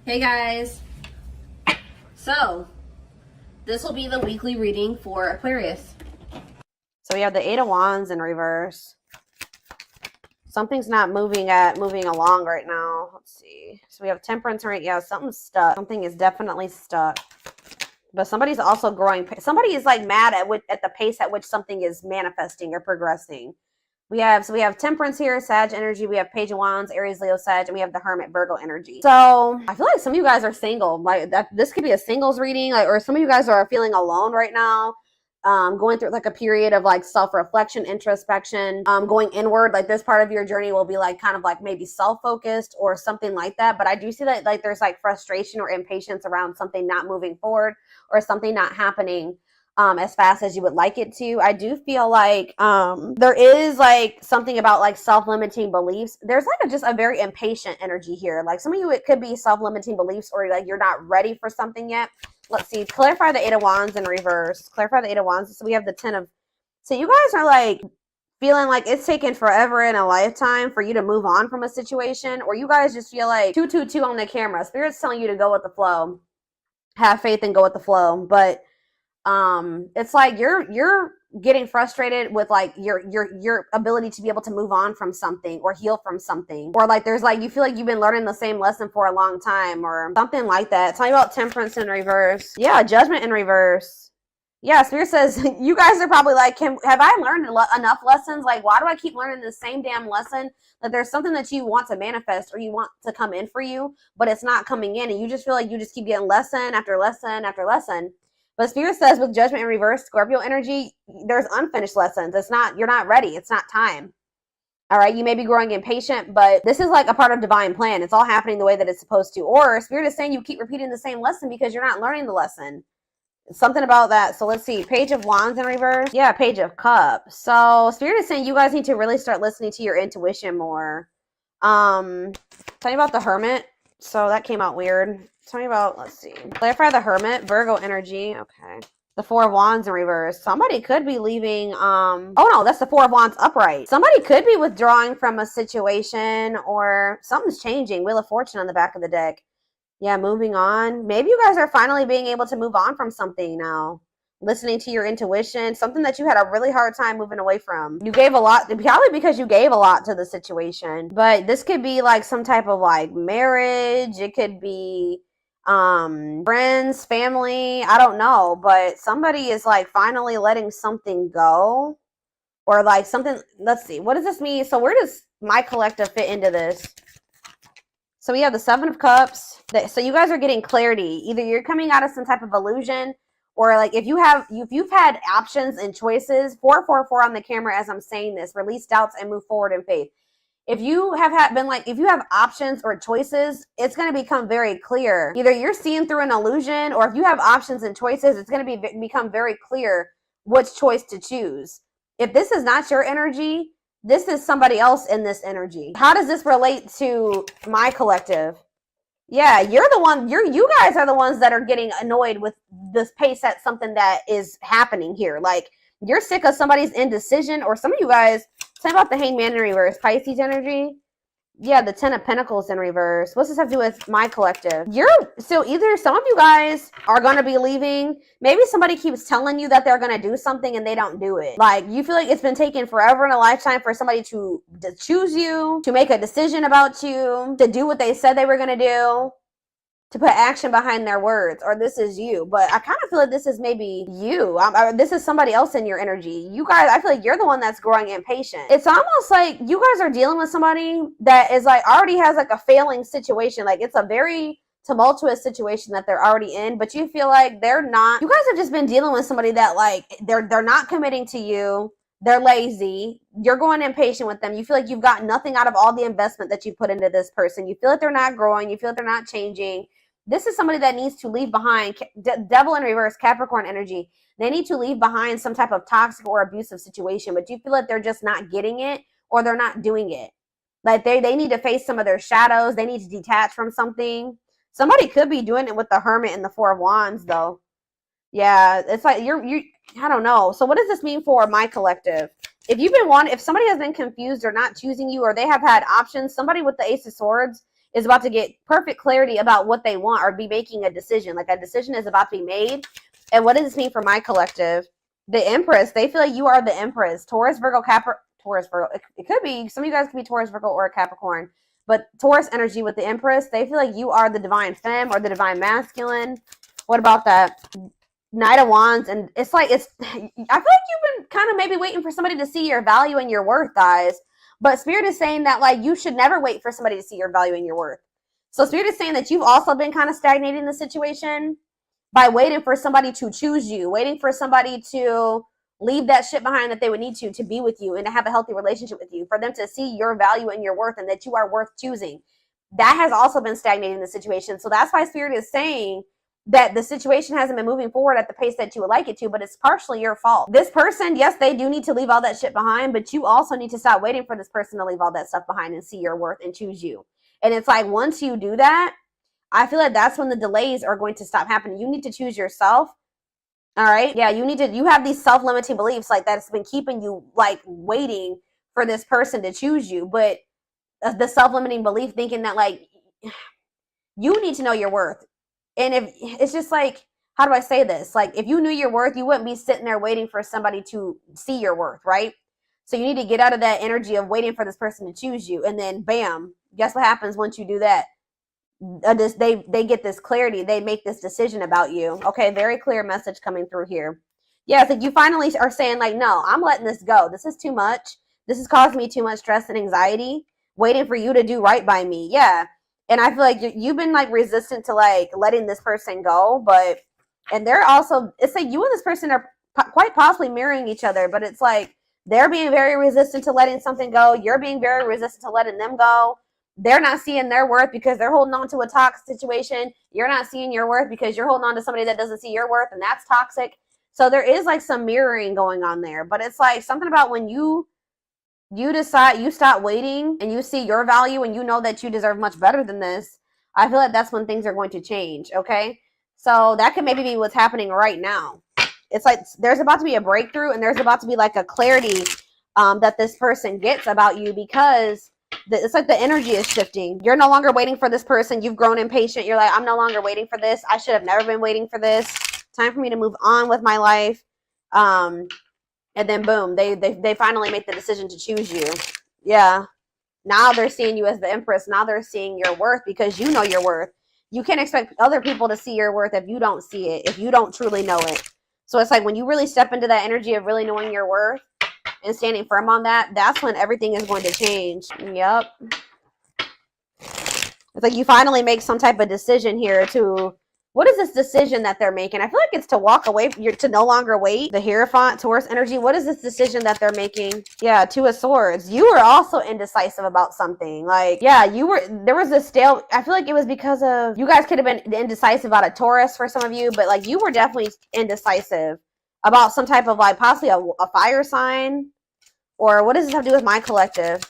Hey guys, so this will be the weekly reading for Aquarius. So we have the Eight of Wands in reverse. Something's not moving along right now. Let's see. So we have Temperance right. Yeah, something's stuck. Something is definitely stuck. But somebody's also growing. Somebody is like mad at the pace at which something is manifesting or progressing. We have Temperance here, Sag energy. We have Page of Wands, Aries, Leo, Sag, and we have the Hermit, Virgo energy. So I feel like some of you guys are single. Like that, this could be a singles reading, or some of you guys are feeling alone right now, going through like a period of like self-reflection, introspection, going inward. Like this part of your journey will be like kind of like maybe self-focused or something like that. But I do see that like there's like frustration or impatience around something not moving forward or something not happening as fast as you would like it to. I do feel like there is like something about like self-limiting beliefs. There's like just a very impatient energy here. Like some of you, it could be self-limiting beliefs or like you're not ready for something yet. Let's see. Clarify the Eight of Wands in reverse. Clarify the Eight of Wands. So we have the Ten of... So you guys are like feeling like it's taken forever in a lifetime for you to move on from a situation, or you guys just feel like 222 on the camera. Spirit's telling you to go with the flow. Have faith and go with the flow. But it's like you're getting frustrated with like your ability to be able to move on from something or heal from something, or like there's like you feel like you've been learning the same lesson for a long time or something like that. Tell me about Temperance in reverse. Yeah, Judgment in reverse. Yeah, Spirit says you guys are probably like, have I learned enough lessons? Like, why do I keep learning the same damn lesson? That there's something that you want to manifest or you want to come in for you, but it's not coming in, and you just feel like you just keep getting lesson after lesson after lesson. But Spirit says with Judgment in reverse, Scorpio energy, there's unfinished lessons. You're not ready. It's not time. All right. You may be growing impatient, but this is like a part of divine plan. It's all happening the way that it's supposed to. Or Spirit is saying you keep repeating the same lesson because you're not learning the lesson. Something about that. So let's see. Page of Wands in reverse. Yeah, Page of Cups. So Spirit is saying you guys need to really start listening to your intuition more. Tell me about the Hermit. So that came out weird. Tell me about, let's see. Clarify the Hermit, Virgo energy. Okay. The Four of Wands in reverse. Somebody could be leaving. Oh no, that's the Four of Wands upright. Somebody could be withdrawing from a situation or something's changing. Wheel of Fortune on the back of the deck. Yeah, moving on. Maybe you guys are finally being able to move on from something now. Listening to your intuition, something that you had a really hard time moving away from. You gave a lot, probably because you gave a lot to the situation. But this could be like some type of like marriage. It could be friends, family, I don't know, but somebody is like finally letting something go, or like something. Let's see, what does this mean? So where does my collective fit into this? So we have the Seven of Cups. So you guys are getting clarity. Either you're coming out of some type of illusion, or like if you've had options and choices. 444 on the camera as I'm saying this. Release doubts and move forward in faith. If you have if you have options or choices, it's going to become very clear. Either you're seeing through an illusion, or if you have options and choices, it's going to become very clear which choice to choose. If this is not your energy, this is somebody else in this energy. How does this relate to my collective? Yeah, you're the one, you guys are the ones that are getting annoyed with this pace at something that is happening here. Like you're sick of somebody's indecision, or some of you guys. Tell me about the Hangman in reverse. Pisces energy. Yeah, the Ten of Pentacles in reverse. What's this have to do with my collective? So either some of you guys are going to be leaving. Maybe somebody keeps telling you that they're going to do something and they don't do it. Like you feel like it's been taking forever in a lifetime for somebody to choose you, to make a decision about you, to do what they said they were going to do, to put action behind their words, or this is you. But I kind of feel like this is maybe you. This is somebody else in your energy. You guys, I feel like you're the one that's growing impatient. It's almost like you guys are dealing with somebody that is like already has like a failing situation. Like it's a very tumultuous situation that they're already in, but you feel like they're not. You guys have just been dealing with somebody that like they're not committing to you. They're lazy. You're going impatient with them. You feel like you've got nothing out of all the investment that you put into this person. You feel like they're not growing. You feel like they're not changing. This is somebody that needs to leave behind. Devil in reverse, Capricorn energy. They need to leave behind some type of toxic or abusive situation, but you feel like they're just not getting it, or they're not doing it. Like they need to face some of their shadows. They need to detach from something. Somebody could be doing it with the Hermit and the Four of Wands, though. Yeah, it's like I don't know. So what does this mean for my collective? If somebody has been confused or not choosing you, or they have had options, somebody with the Ace of Swords is about to get perfect clarity about what they want or be making a decision. Like a decision is about to be made. And what does this mean for my collective? The Empress, they feel like you are the Empress. Taurus, Virgo, Taurus, Virgo. It could be, some of you guys could be Taurus, Virgo, or a Capricorn. But Taurus energy with the Empress, they feel like you are the divine femme or the divine masculine. What about that? Knight of Wands, and it's like, I feel like you've been kind of maybe waiting for somebody to see your value and your worth, guys. But Spirit is saying that, like, you should never wait for somebody to see your value and your worth. So Spirit is saying that you've also been kind of stagnating the situation by waiting for somebody to choose you, waiting for somebody to leave that shit behind that they would need to be with you and to have a healthy relationship with you, for them to see your value and your worth and that you are worth choosing. That has also been stagnating the situation. So that's why Spirit is saying that the situation hasn't been moving forward at the pace that you would like it to, but it's partially your fault. This person, yes, they do need to leave all that shit behind, but you also need to stop waiting for this person to leave all that stuff behind and see your worth and choose you. And it's like, once you do that, I feel like that's when the delays are going to stop happening. You need to choose yourself. All right. Yeah, you have these self-limiting beliefs like that's been keeping you like waiting for this person to choose you. But the self-limiting belief thinking that like you need to know your worth. And if it's just like, how do I say this? Like, if you knew your worth, you wouldn't be sitting there waiting for somebody to see your worth, right? So you need to get out of that energy of waiting for this person to choose you. And then bam, guess what happens once you do that? They get this clarity. They make this decision about you. Okay, very clear message coming through here. Yeah, so you finally are saying like, no, I'm letting this go. This is too much. This is causing me too much stress and anxiety, waiting for you to do right by me. Yeah. And I feel like you've been like resistant to like letting this person go, and they're also, it's like you and this person are quite possibly mirroring each other, but it's like they're being very resistant to letting something go. You're being very resistant to letting them go. They're not seeing their worth because they're holding on to a toxic situation. You're not seeing your worth because you're holding on to somebody that doesn't see your worth, and that's toxic. So there is like some mirroring going on there, but it's like something about when you decide, you stop waiting and you see your value and you know that you deserve much better than this. I feel like that's when things are going to change. Okay. So that could maybe be what's happening right now. It's like there's about to be a breakthrough and there's about to be like a clarity that this person gets about you, because it's like the energy is shifting. You're no longer waiting for this person. You've grown impatient. You're like, I'm no longer waiting for this. I should have never been waiting for this. Time for me to move on with my life. And then boom, they finally make the decision to choose you. Yeah. Now they're seeing you as the Empress. Now they're seeing your worth because you know your worth. You can't expect other people to see your worth if you don't see it, if you don't truly know it. So it's like when you really step into that energy of really knowing your worth and standing firm on that, that's when everything is going to change. Yep. It's like you finally make some type of decision here to, what is this decision that they're making? I feel like it's to walk away, to no longer wait. The Hierophant, Taurus energy. What is this decision that they're making? Yeah, Two of Swords. You were also indecisive about something. Like, yeah, there was this I feel like it was because of, you guys could have been indecisive about a Taurus for some of you, but like you were definitely indecisive about some type of like possibly a fire sign. Or what does this have to do with my collective?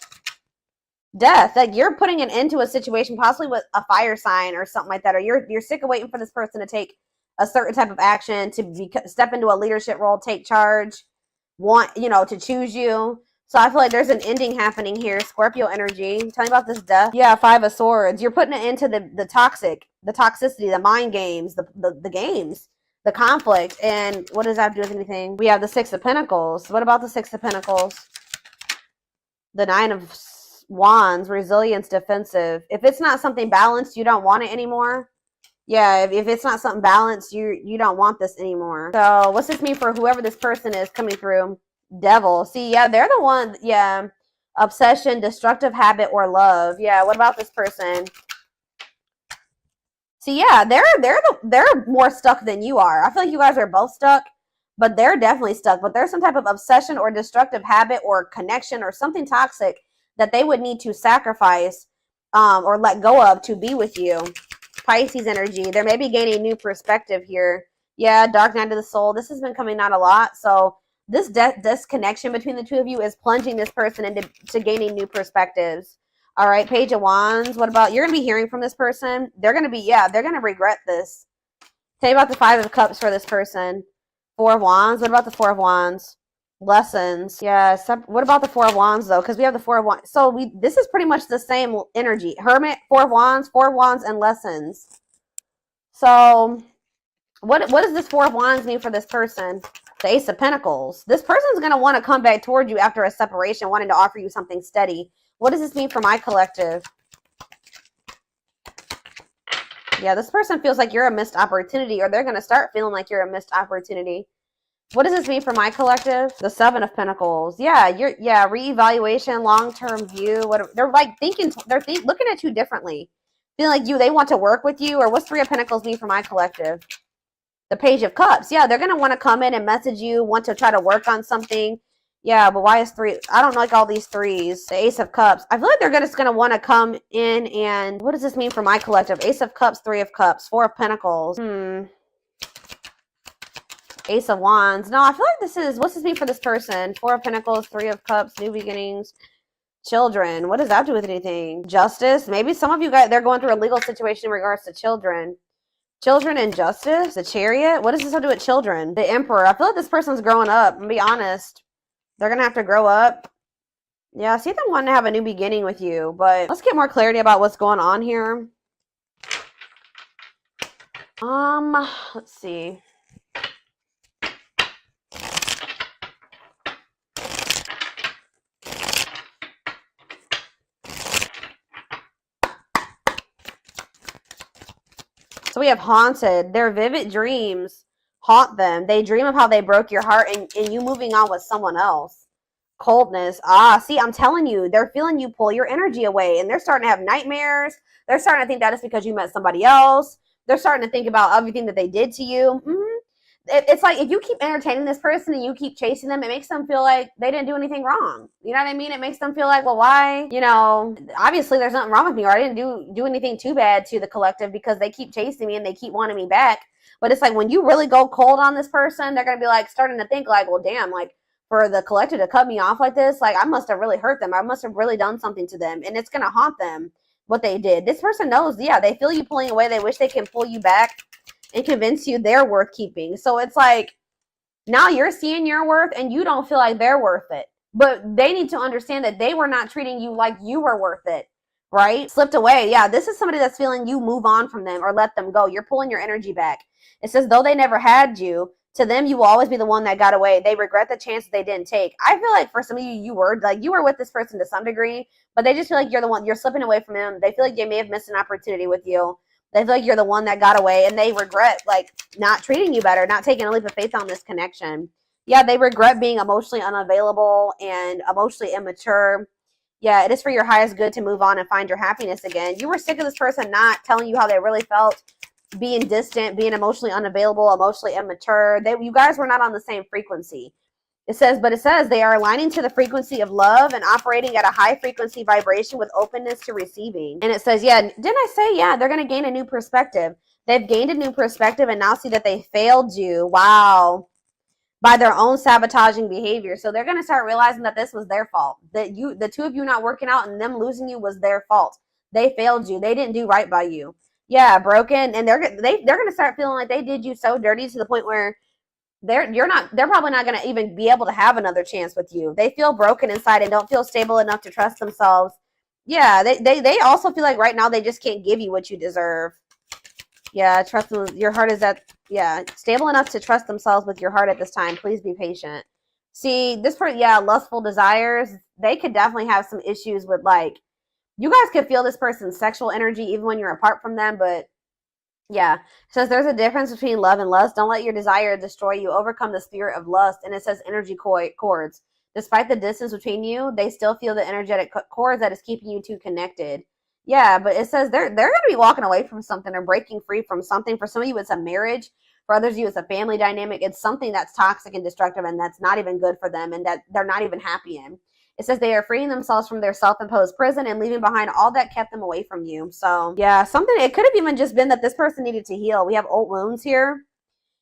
Death. Like you're putting an end to a situation possibly with a fire sign or something like that, or you're sick of waiting for this person to take a certain type of action, to step into a leadership role, take charge, to choose you. So I feel like there's an ending happening here. Scorpio energy. Tell me about this death. Yeah, Five of Swords. You're putting it into the toxicity, the mind games, the games, the conflict. And what does that have to do with anything? We have the Six of Pentacles. What about the Six of Pentacles? The Nine of Wands, resilience, defensive. If it's not something balanced, you don't want it anymore. Yeah, if it's not something balanced, you don't want this anymore. So what's this mean for whoever this person is coming through? Devil. See, yeah, they're the one. Yeah, obsession, destructive habit, or love. Yeah, what about this person? See, yeah, they're more stuck than you are. I feel like you guys are both stuck, but they're definitely stuck. But there's some type of obsession or destructive habit or connection or something toxic that they would need to sacrifice or let go of to be with you. Pisces energy. They may be gaining new perspective here. Yeah, Dark Night of the Soul. This has been coming out a lot. So this disconnection between the two of you is plunging this person into gaining new perspectives. All right, Page of Wands. What about, you're going to be hearing from this person. They're going to regret this. Tell me about the Five of Cups for this person. Four of Wands. What about the Four of Wands? Lessons. Yeah. What about the Four of Wands though? Because we have the Four of Wands. So this is pretty much the same energy. Hermit, Four of Wands, and lessons. So what does this Four of Wands mean for this person? The Ace of Pentacles. This person's going to want to come back toward you after a separation, wanting to offer you something steady. What does this mean for my collective? Yeah, this person feels like you're a missed opportunity, or they're going to start feeling like you're a missed opportunity. What does this mean for my collective? The Seven of Pentacles. Yeah, reevaluation, long-term view. They're like looking at you differently. Feeling like they want to work with you, or what's Three of Pentacles mean for my collective? The Page of Cups. Yeah, they're going to want to come in and message you, want to try to work on something. Yeah, but why is three? I don't like all these threes. The Ace of Cups. I feel like they're just going to want to come in and... What does this mean for my collective? Ace of Cups, Three of Cups, Four of Pentacles. Ace of Wands. No, I feel like this is... What's this mean for this person? Four of Pentacles, Three of Cups, new beginnings. Children. What does that do with anything? Justice. Maybe some of you guys, they're going through a legal situation in regards to children. Children and justice. The Chariot. What does this have to do with children? The Emperor. I feel like this person's growing up. I'm gonna be honest. They're gonna have to grow up. Yeah, I see them wanting to have a new beginning with you, but let's get more clarity about what's going on here. Let's see. So we have haunted. Their vivid dreams haunt them. They dream of how they broke your heart and you moving on with someone else. Coldness. See, I'm telling you, they're feeling you pull your energy away, and they're starting to have nightmares. They're starting to think that it's because you met somebody else. They're starting to think about everything that they did to you. It's like if you keep entertaining this person and you keep chasing them, it makes them feel like they didn't do anything wrong. You know what I mean? It makes them feel like, well, why? Obviously there's nothing wrong with me, or I didn't do anything too bad to the collective because they keep chasing me and they keep wanting me back. But it's like when you really go cold on this person, they're going to be like starting to think like, well, damn, like for the collective to cut me off like this, like I must have really hurt them. I must have really done something to them, and it's going to haunt them what they did. This person knows, yeah, they feel you pulling away. They wish they can pull you back and convince you they're worth keeping. So it's like now you're seeing your worth and you don't feel like they're worth it. But they need to understand that they were not treating you like you were worth it, right? Slipped away. Yeah, this is somebody that's feeling you move on from them or let them go. You're pulling your energy back. It says, though they never had you, to them, you will always be the one that got away. They regret the chance they didn't take. I feel like for some of you, you were with this person to some degree, but they just feel like you're the one, you're slipping away from them. They feel like they may have missed an opportunity with you. They feel like you're the one that got away, and they regret like not treating you better, not taking a leap of faith on this connection. Yeah, they regret being emotionally unavailable and emotionally immature. Yeah, it is for your highest good to move on and find your happiness again. You were sick of this person not telling you how they really felt, being distant, being emotionally unavailable, emotionally immature. You guys were not on the same frequency. It says they are aligning to the frequency of love and operating at a high frequency vibration with openness to receiving. And it says, yeah, didn't I say, yeah, they're going to gain a new perspective. They've gained a new perspective and now see that they failed you. Wow. By their own sabotaging behavior. So they're going to start realizing that this was their fault. That the two of you not working out and them losing you was their fault. They failed you. They didn't do right by you. Yeah, broken. And they're going to start feeling like they did you so dirty to the point where they're probably not going to even be able to have another chance with you. They feel broken inside and don't feel stable enough to trust themselves. Yeah, they also feel like right now they just can't give you what you deserve. Yeah, trust them. Your heart is stable enough to trust themselves with your heart at this time. Please be patient. See, this person, lustful desires. They could definitely have some issues with like, you guys could feel this person's sexual energy even when you're apart from them, but yeah, it says there's a difference between love and lust. Don't let your desire destroy you. Overcome the spirit of lust. And it says energy cords. Despite the distance between you, they still feel the energetic cords that is keeping you two connected. Yeah, but it says they're going to be walking away from something or breaking free from something. For some of you, it's a marriage. For others of you, it's a family dynamic. It's something that's toxic and destructive and that's not even good for them and that they're not even happy in. It says they are freeing themselves from their self-imposed prison and leaving behind all that kept them away from you. So, yeah, it could have even just been that this person needed to heal. We have old wounds here.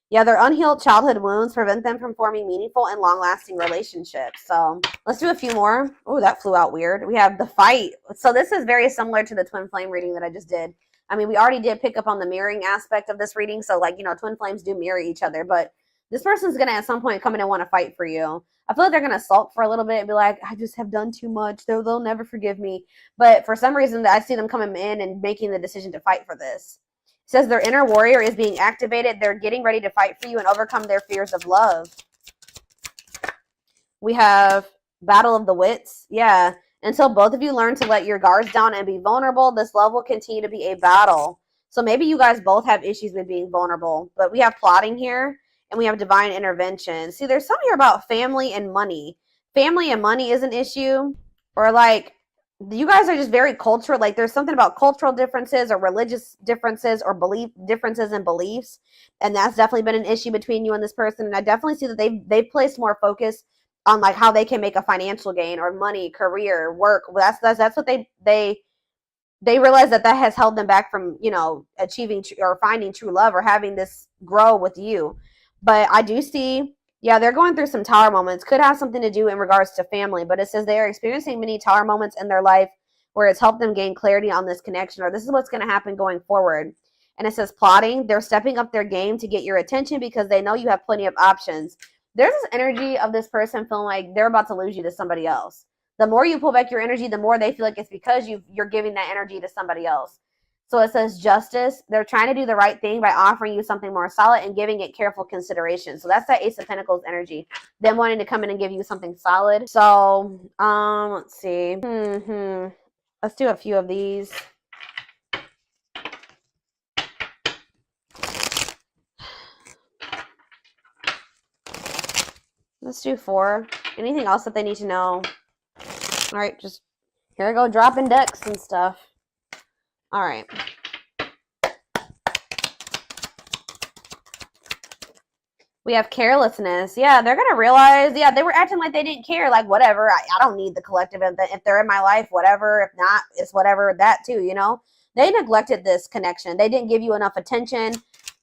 Yeah, their unhealed childhood wounds prevent them from forming meaningful and long-lasting relationships. So, let's do a few more. Oh, that flew out weird. We have the fight. So, this is very similar to the twin flame reading that I just did. I mean, we already did pick up on the mirroring aspect of this reading. So, like, twin flames do mirror each other. But This person's going to at some point come in and want to fight for you. I feel like they're going to sulk for a little bit and be like, I just have done too much. They'll never forgive me. But for some reason, I see them coming in and making the decision to fight for this. It says their inner warrior is being activated. They're getting ready to fight for you and overcome their fears of love. We have Battle of the Wits. Yeah. Until both of you learn to let your guards down and be vulnerable, this love will continue to be a battle. So maybe you guys both have issues with being vulnerable. But we have plotting here. And we have divine intervention. See, there's something here about family and money. Family and money is an issue. Or like, you guys are just very cultural. Like, there's something about cultural differences or religious differences or belief differences in beliefs. And that's definitely been an issue between you and this person. And I definitely see that they've placed more focus on like how they can make a financial gain or money, career, work. That's what they realize that has held them back from, you know, achieving or finding true love or having this grow with you. But I do see, yeah, they're going through some tower moments. Could have something to do in regards to family. But it says they are experiencing many tower moments in their life where it's helped them gain clarity on this connection. Or this is what's going to happen going forward. And it says plotting. They're stepping up their game to get your attention because they know you have plenty of options. There's this energy of this person feeling like they're about to lose you to somebody else. The more you pull back your energy, the more they feel like it's because you're giving that energy to somebody else. So it says justice. They're trying to do the right thing by offering you something more solid and giving it careful consideration. So that's that Ace of Pentacles energy. Them wanting to come in and give you something solid. So, let's see. Let's do a few of these. Let's do 4. Anything else that they need to know? All right, just here I go dropping decks and stuff. All right. We have carelessness. Yeah, they're going to realize, yeah, they were acting like they didn't care. Like, whatever. I don't need the collective. If they're in my life, whatever. If not, it's whatever. That too, you know. They neglected this connection. They didn't give you enough attention.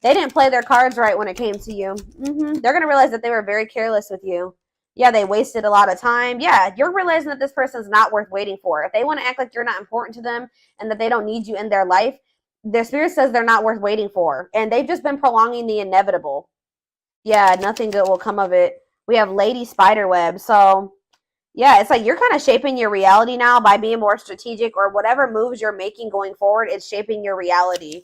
They didn't play their cards right when it came to you. They're going to realize that they were very careless with you. Yeah, they wasted a lot of time. Yeah, you're realizing that this person's not worth waiting for. If they want to act like you're not important to them and that they don't need you in their life, their spirit says they're not worth waiting for. And they've just been prolonging the inevitable. Yeah, nothing good will come of it. We have Lady Spiderweb. So, yeah, it's like you're kind of shaping your reality now by being more strategic, or whatever moves you're making going forward, it's shaping your reality.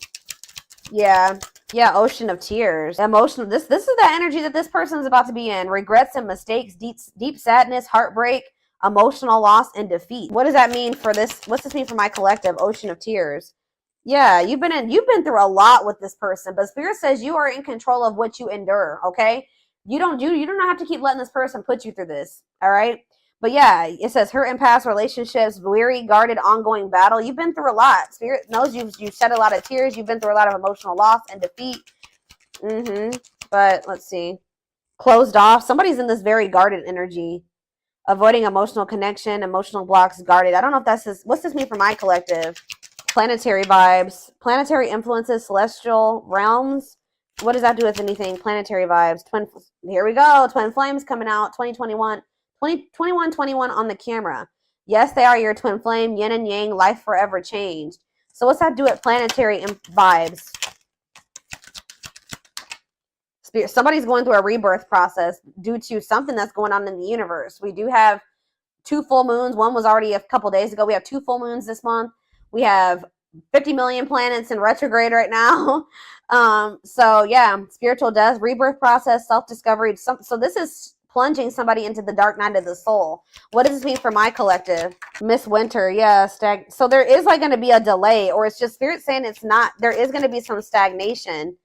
Yeah. Yeah, Ocean of Tears. Emotional. This is the energy that this person is about to be in. Regrets and mistakes, deep sadness, heartbreak, emotional loss, and defeat. What does that mean for this? What's this mean for my collective? Ocean of Tears. Yeah, you've been through a lot with this person, but Spirit says you are in control of what you endure, okay? You do not have to keep letting this person put you through this, all right? But yeah, it says hurt in past relationships, weary, guarded, ongoing battle. You've been through a lot. Spirit knows you've shed a lot of tears. You've been through a lot of emotional loss and defeat. But let's see. Closed off. Somebody's in this very guarded energy. Avoiding emotional connection, emotional blocks, guarded. I don't know if that's this. What's this mean for my collective? Planetary vibes. Planetary influences, celestial realms. What does that do with anything? Planetary vibes. Here we go. Twin flames coming out. 2021. 21 on the camera. Yes, they are your twin flame, yin and yang, life forever changed. So what's that do with planetary vibes? Spirit, somebody's going through a rebirth process due to something that's going on in the universe. We do have 2 full moons. One was already a couple days ago. We have 2 full moons this month. We have 50 million planets in retrograde right now. So yeah, spiritual death, rebirth process, self-discovery. So this is plunging somebody into the dark night of the soul. What does this mean for my collective? Miss Winter, yeah, so there is like going to be a delay, or it's just Spirit saying it's not. There is going to be some stagnation.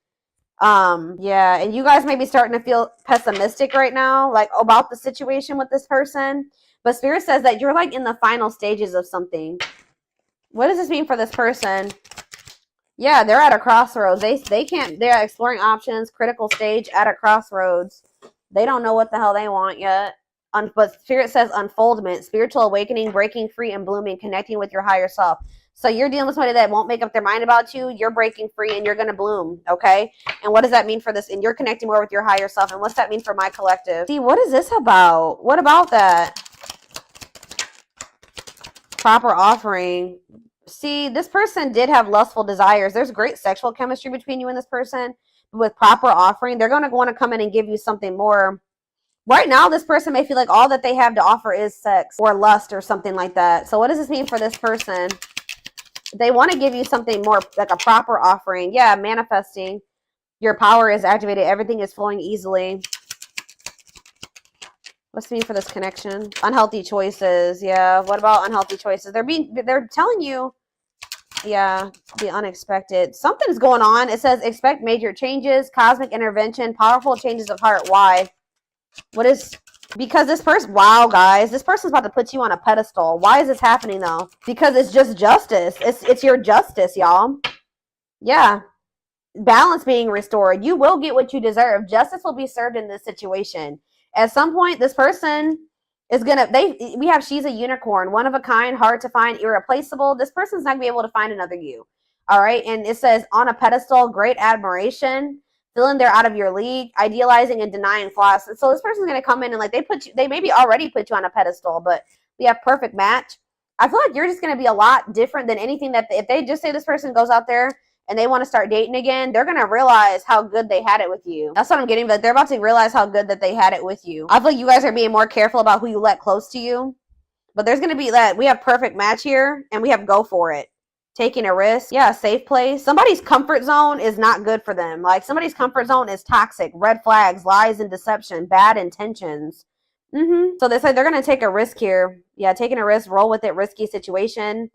Yeah, and you guys may be starting to feel pessimistic right now, like about the situation with this person. But Spirit says that you're like in the final stages of something. What does this mean for this person? Yeah, they're at a crossroads. They're exploring options, critical stage, at a crossroads. They don't know what the hell they want yet. But Spirit says unfoldment, spiritual awakening, breaking free and blooming, connecting with your higher self. So you're dealing with somebody that won't make up their mind about you. You're breaking free and you're going to bloom, okay? And what does that mean for this? And you're connecting more with your higher self. And what's that mean for my collective? See, what is this about? What about that? Proper offering. See, this person did have lustful desires. There's great sexual chemistry between you and this person. with proper offering, they're going to want to come in and give you something more. Right now, this person may feel like all that they have to offer is sex or lust or something like that. So what does this mean for this person? They want to give you something more, like a proper offering. Yeah, manifesting. Your power is activated. Everything is flowing easily. What's the mean for this connection? Unhealthy choices. Yeah, what about unhealthy choices? They're telling you, yeah, the unexpected. Something's going on. It says expect major changes, cosmic intervention, powerful changes of heart. Why? What is, because this person, wow, guys, this person's about to put you on a pedestal. Why is this happening though? Because it's just justice. It's your justice, y'all. Yeah. Balance being restored. You will get what you deserve. Justice will be served in this situation. At some point, this person is gonna, we have, she's a unicorn, one of a kind, hard to find, irreplaceable. This person's not gonna be able to find another you. All right. And it says on a pedestal, great admiration, feeling they're out of your league, idealizing and denying flaws. So this person's gonna come in and like they maybe already put you on a pedestal, but we have perfect match. I feel like you're just gonna be a lot different than anything that if they just say this person goes out there and they want to start dating again, they're going to realize how good they had it with you. That's what I'm getting, but they're about to realize how good that they had it with you. I feel like you guys are being more careful about who you let close to you, but there's going to be that. We have perfect match here, and we have go for it. Taking a risk. Yeah, safe place. Somebody's comfort zone is not good for them. Like, somebody's comfort zone is toxic. Red flags, lies and deception, bad intentions. So they say they're going to take a risk here. Yeah, taking a risk, roll with it, risky situation.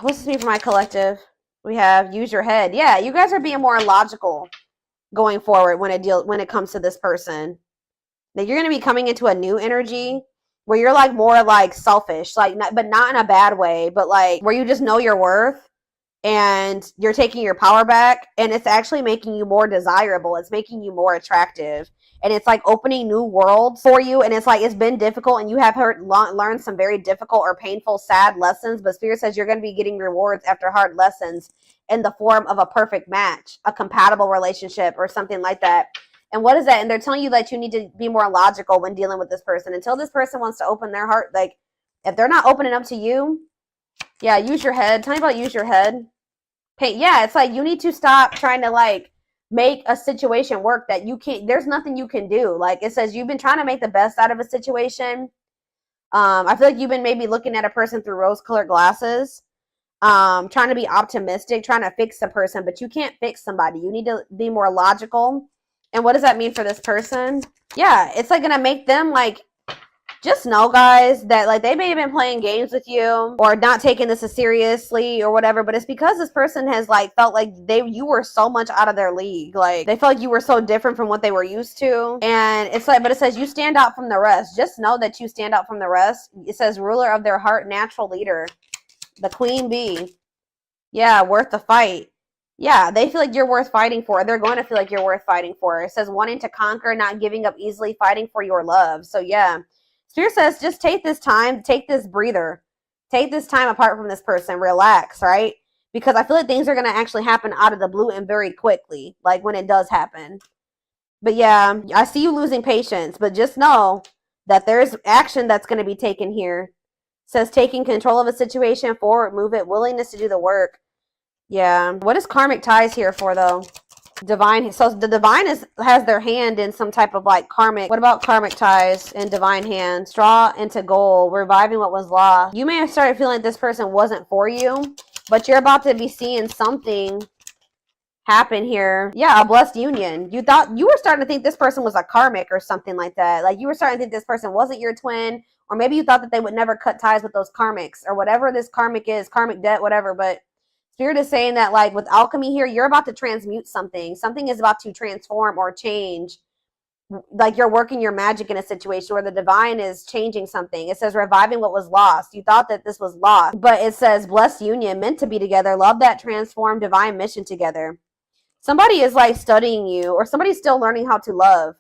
What's this mean for my collective? We have use your head. Yeah, you guys are being more logical going forward when it comes to this person. That you're going to be coming into a new energy where you're like more like selfish, like but not in a bad way, but like where you just know your worth and you're taking your power back, and it's actually making you more desirable. It's making you more attractive. And it's like opening new worlds for you. And it's like, it's been difficult and you have learned some very difficult or painful, sad lessons. But Spirit says you're going to be getting rewards after hard lessons in the form of a perfect match, a compatible relationship or something like that. And what is that? And they're telling you that you need to be more logical when dealing with this person. Until this person wants to open their heart, like if they're not opening up to you, yeah, use your head. Tell me about use your head. Yeah, it's like you need to stop trying to like make a situation work that you can't. There's nothing you can do. Like it says, you've been trying to make the best out of a situation. I feel like you've been maybe looking at a person through rose-colored glasses, trying to be optimistic, trying to fix a person, but you can't fix somebody. You need to be more logical. And what does that mean for this person? Yeah, it's like gonna make them like, just know, guys, that like they may have been playing games with you or not taking this as seriously or whatever, but it's because this person has like felt like you were so much out of their league. Like they felt like you were so different from what they were used to. And it's like, but it says you stand out from the rest. Just know that you stand out from the rest. It says ruler of their heart, natural leader, the queen bee. Yeah, worth the fight. Yeah, they feel like you're worth fighting for. They're going to feel like you're worth fighting for. It says wanting to conquer, not giving up easily, fighting for your love. So yeah. Spirit says, just take this time, take this breather, take this time apart from this person, relax, right? Because I feel like things are going to actually happen out of the blue and very quickly, like when it does happen. But yeah, I see you losing patience, but just know that there's action that's going to be taken here. It says taking control of a situation, forward, move it, willingness to do the work. Yeah. What is karmic ties here for though? Divine. So the divine has their hand in some type of like karmic. What about karmic ties in divine hand? Straw into gold, reviving what was lost. You may have started feeling like this person wasn't for you, but you're about to be seeing something happen here. Yeah, a blessed union. You were starting to think this person was a karmic or something like that. Like you were starting to think this person wasn't your twin, or maybe you thought that they would never cut ties with those karmics or whatever this karmic is, karmic debt, whatever. But Spirit is saying that like with alchemy here, you're about to transmute something. Something is about to transform or change. Like you're working your magic in a situation where the divine is changing something. It says reviving what was lost. You thought that this was lost, but it says blessed union, meant to be together. Love that transformed divine mission together. Somebody is like studying you, or somebody's still learning how to love.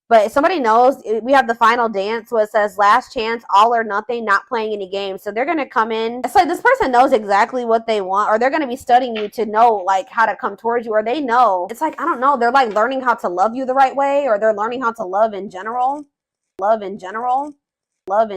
But somebody knows, we have the final dance where it says last chance, all or nothing, not playing any games. So they're going to come in. It's like this person knows exactly what they want, or they're going to be studying you to know like how to come towards you, or they know. It's like, I don't know. They're like learning how to love you the right way, or they're learning how to love in general. Love in general. Love in